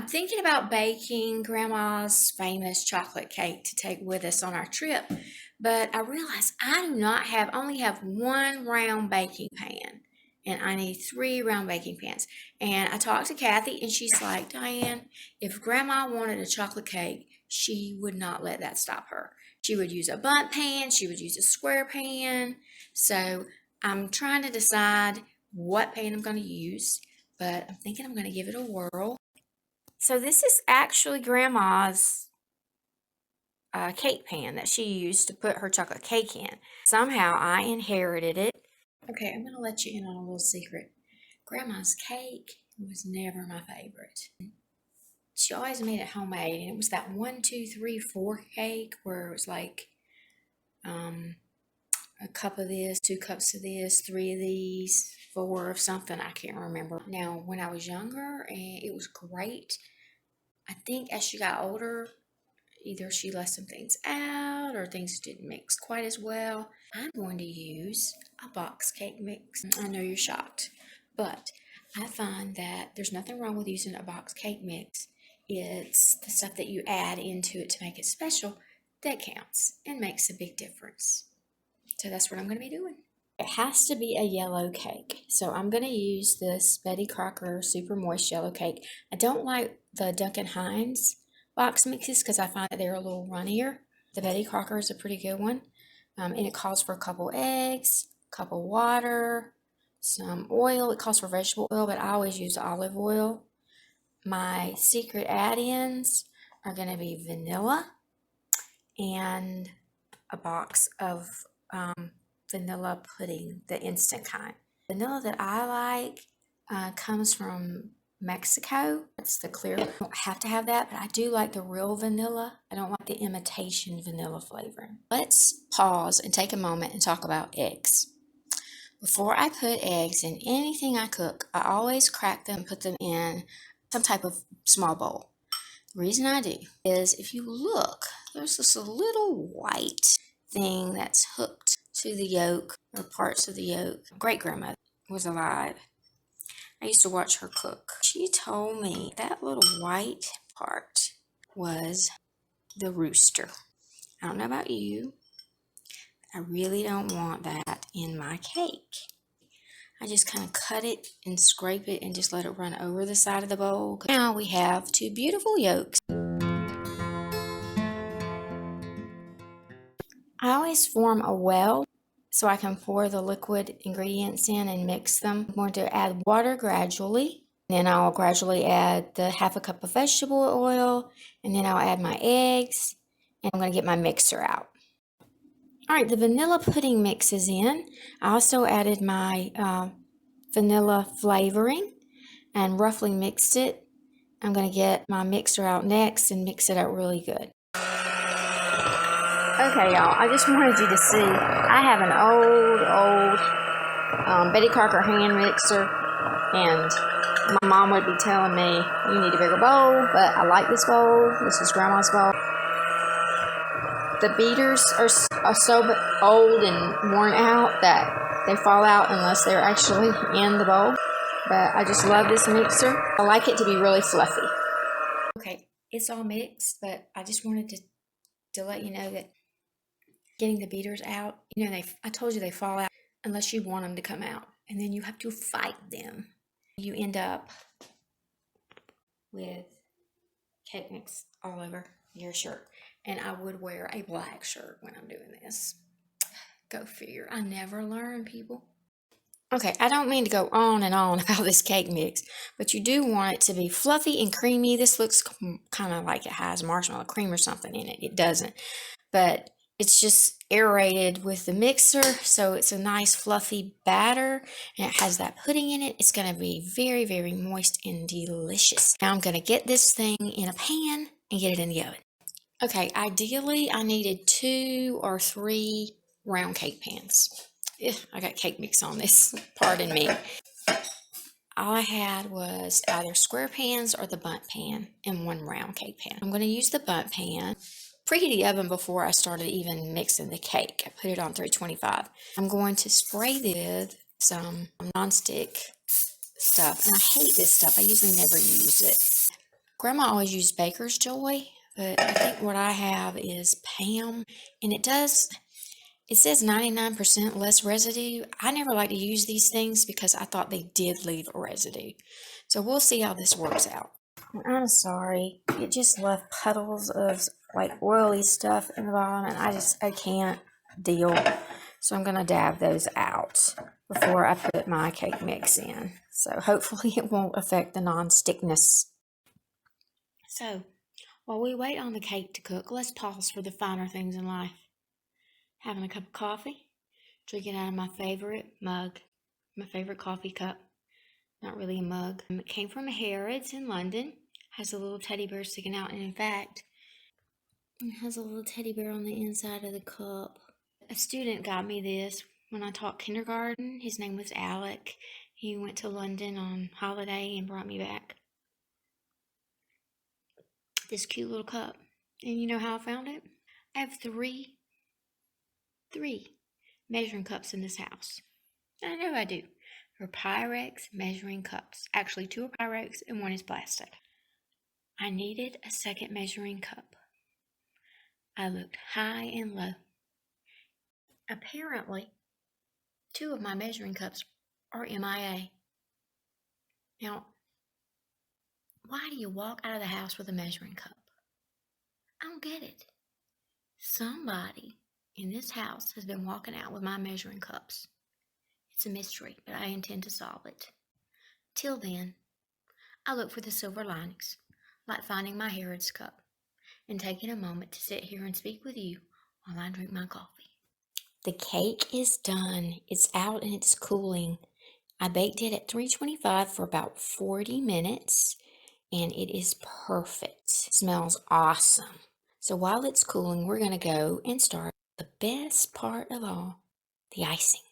I'm thinking about baking Grandma's famous chocolate cake to take with us on our trip, but I realized I do not have, only have one round baking pan, and I need three round baking pans. And I talked to Kathy, and she's like, Diane, if Grandma wanted a chocolate cake, she would not let that stop her. She would use a bundt pan, she would use a square pan. So I'm trying to decide what pan I'm going to use, but I'm thinking I'm going to give it a whirl. So this is actually Grandma's cake pan that she used to put her chocolate cake in. Somehow I inherited it. Okay, I'm going to let you in on a little secret. Grandma's cake was never my favorite. She always made it homemade, and it was that 1, 2, 3, 4 cake where it was like a cup of this, 2 cups of this, 3 of these, 4 of something. I can't remember. Now, when I was younger, and it was great. I think as she got older, either she left some things out or things didn't mix quite as well. I'm going to use a box cake mix. I know you're shocked, but I find that there's nothing wrong with using a box cake mix. It's the stuff that you add into it to make it special that counts and makes a big difference. So that's what I'm going to be doing. It has to be a yellow cake. So I'm going to use this Betty Crocker Super Moist Yellow Cake. I don't like the Duncan Hines box mixes because I find that they're a little runnier. The Betty Crocker is a pretty good one. And it calls for a couple eggs, a couple water, some oil. It calls for vegetable oil, but I always use olive oil. My secret add-ins are going to be vanilla and a box of vanilla pudding, the instant kind. Vanilla that I like comes from Mexico. It's the clear. I don't have to have that, but I do like the real vanilla. I don't like the imitation vanilla flavoring. Let's pause and take a moment and talk about eggs. Before I put eggs in anything I cook, I always crack them and put them in some type of small bowl. The reason I do is if you look, there's this little white thing that's hooked to the yolk or parts of the yolk. Great grandmother was alive. I used to watch her cook. She told me that little white part was the rooster. I don't know about you. I really don't want that in my cake. I just kind of cut it and scrape it and just let it run over the side of the bowl. Now we have 2 beautiful yolks. I always form a well so I can pour the liquid ingredients in and mix them. I'm going to add water gradually. Then I'll gradually add the half a cup of vegetable oil, and then I'll add my eggs, and I'm going to get my mixer out. All right, the vanilla pudding mix is in. I also added my vanilla flavoring and roughly mixed it. I'm going to get my mixer out next and mix it out really good. Okay, y'all, I just wanted you to see, I have an old Betty Crocker hand mixer, and my mom would be telling me, you need a bigger bowl, but I like this bowl. This is Grandma's bowl. The beaters are so old and worn out that they fall out unless they're actually in the bowl. But I just love this mixer. I like it to be really fluffy. Okay, it's all mixed, but I just wanted to let you know that getting the beaters out, you know, I told you they fall out unless you want them to come out, and then you have to fight them. You end up with cake mix all over your shirt, and I would wear a black shirt when I'm doing this. Go figure. I never learn, people. Okay, I don't mean to go on and on about this cake mix, but you do want it to be fluffy and creamy. This looks kind of like it has marshmallow cream or something in it. It doesn't, but it's just aerated with the mixer, so it's a nice fluffy batter, and it has that pudding in it. It's going to be very, very moist and delicious. Now I'm going to get this thing in a pan and get it in the oven. Okay, ideally I needed 2 or 3 round cake pans. I got cake mix on this, pardon me. All I had was either square pans or the bundt pan and 1 round cake pan. I'm going to use the bundt pan. Preheat the oven before I started even mixing the cake. I put it on 325. I'm going to spray with some nonstick stuff, and I hate this stuff. I usually never use it. Grandma always used Baker's Joy, but I think what I have is Pam, and it says 99% less residue. I never like to use these things because I thought they did leave a residue. So we'll see how this works out. I'm sorry. It just left puddles of like oily stuff in the bottom, and I can't deal. So I'm going to dab those out before I put my cake mix in. So hopefully it won't affect the non-stickness. So while we wait on the cake to cook, let's pause for the finer things in life. Having a cup of coffee, drinking out of my favorite mug, my favorite coffee cup. Not really a mug. It came from Harrods in London. Has a little teddy bear sticking out, and in fact, it has a little teddy bear on the inside of the cup. A student got me this when I taught kindergarten. His name was Alec. He went to London on holiday and brought me back this cute little cup. And you know how I found it? I have three measuring cups in this house. I know I do. They're Pyrex measuring cups. Actually, 2 are Pyrex and 1 is plastic. I needed a second measuring cup. I looked high and low. Apparently, 2 of my measuring cups are MIA. Now, why do you walk out of the house with a measuring cup? I don't get it. Somebody in this house has been walking out with my measuring cups. It's a mystery, but I intend to solve it. Till then, I look for the silver linings, like finding my Harrods cup, and taking a moment to sit here and speak with you while I drink my coffee. The cake is done. It's out and it's cooling. I baked it at 325 for about 40 minutes, and it is perfect. It smells awesome. So while it's cooling, we're going to go and start the best part of all, the icing.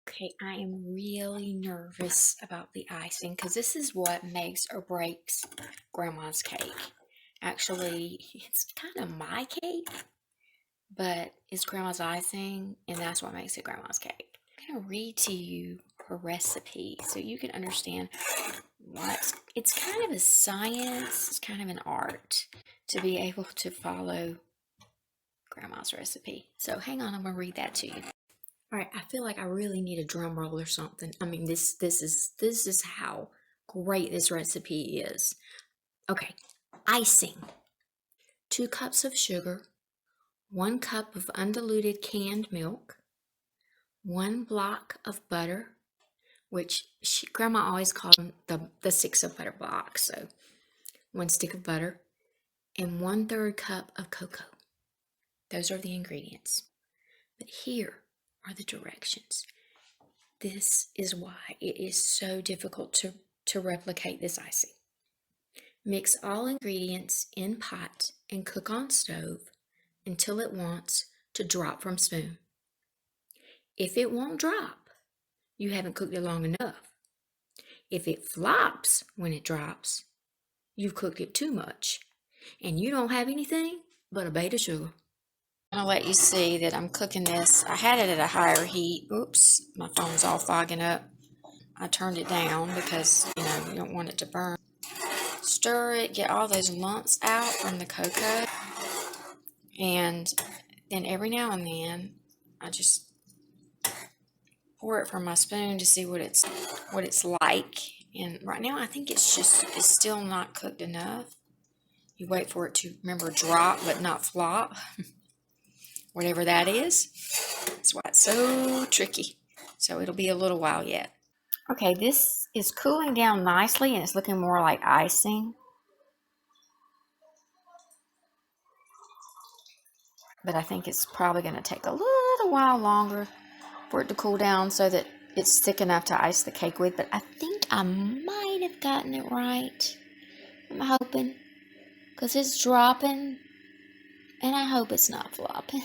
Okay, I am really nervous about the icing because this is what makes or breaks Grandma's cake. Actually, it's kind of my cake, but it's Grandma's icing, and that's what makes it Grandma's cake. I'm going to read to you her recipe so you can understand what it's kind of a science, it's kind of an art to be able to follow Grandma's recipe. So hang on, I'm going to read that to you. All right, I feel like I really need a drum roll or something. I mean, this is how great this recipe is. Okay, icing. 2 cups of sugar, 1 cup of undiluted canned milk, 1 block of butter, which Grandma always called them the sticks of butter blocks. So 1 stick of butter, and 1/3 cup of cocoa. Those are the ingredients. But here are the directions. This is why it is so difficult to replicate this icing. Mix all ingredients in pot and cook on stove until it wants to drop from spoon. If it won't drop, you haven't cooked it long enough. If it flops when it drops, you've cooked it too much, and you don't have anything but a bait of sugar. I'll let you see that I'm cooking this. I had it at a higher heat. Oops, my phone's all fogging up. I turned it down because, you don't want it to burn. Stir it, get all those lumps out from the cocoa. And then every now and then, I just pour it from my spoon to see what it's like. And right now, I think it's still not cooked enough. You wait for it to, remember, drop but not flop. Whatever that is. That's why it's so tricky. So it'll be a little while yet. Okay, this is cooling down nicely and it's looking more like icing. But I think it's probably going to take a little while longer for it to cool down so that it's thick enough to ice the cake with. But I think I might have gotten it right. I'm hoping. Because it's dropping. And I hope it's not flopping.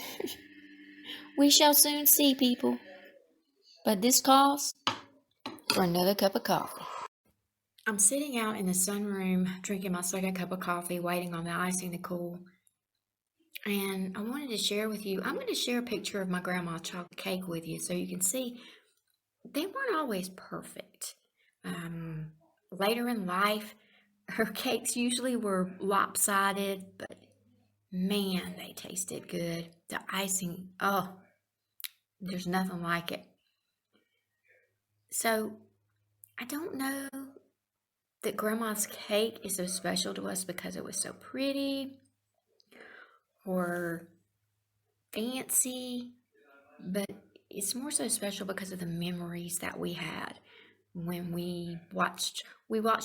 We shall soon see, people. But this calls for another cup of coffee. I'm sitting out in the sunroom drinking my second cup of coffee, waiting on the icing to cool. And I wanted to share with you, I'm going to share a picture of my grandma's chocolate cake with you so you can see they weren't always perfect. Later in life, Her cakes usually were lopsided, but man, they tasted good. The icing, oh, there's nothing like it. So I don't know that Grandma's cake is so special to us because it was so pretty or fancy, but it's more so special because of the memories that we had when we watched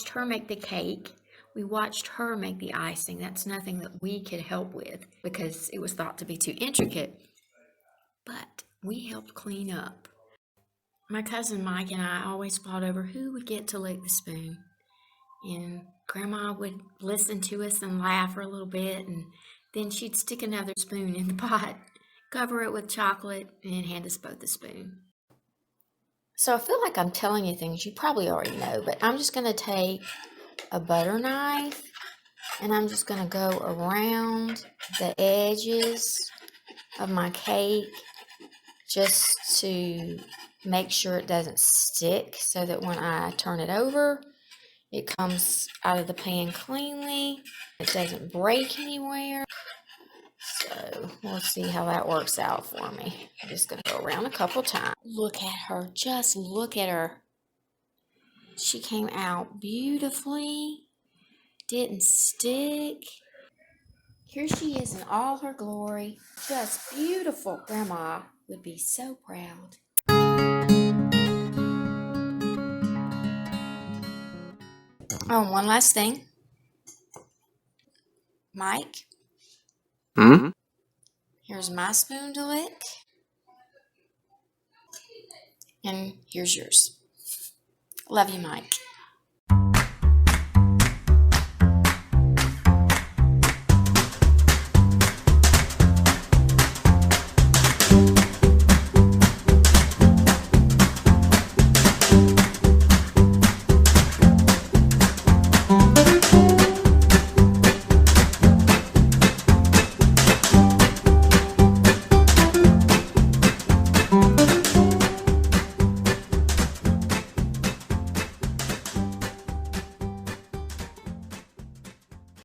her make the cake. We watched her make the icing. That's nothing that we could help with because it was thought to be too intricate, but we helped clean up. My cousin Mike and I always fought over who would get to lick the spoon. And Grandma would listen to us and laugh for a little bit, and then she'd stick another spoon in the pot, cover it with chocolate, and hand us both a spoon. So I feel like I'm telling you things you probably already know, but I'm just going to take a butter knife and I'm just going to go around the edges of my cake just to make sure it doesn't stick so that when I turn it over, it comes out of the pan cleanly. It doesn't break anywhere. So we'll see how that works out for me. I'm just going to go around a couple times. Look at her. Just look at her. She came out beautifully. Didn't stick. Here she is in all her glory. Just beautiful. Grandma would be so proud. Oh, one last thing. Mike, here's my spoon to lick. And here's yours. Love you, Mike.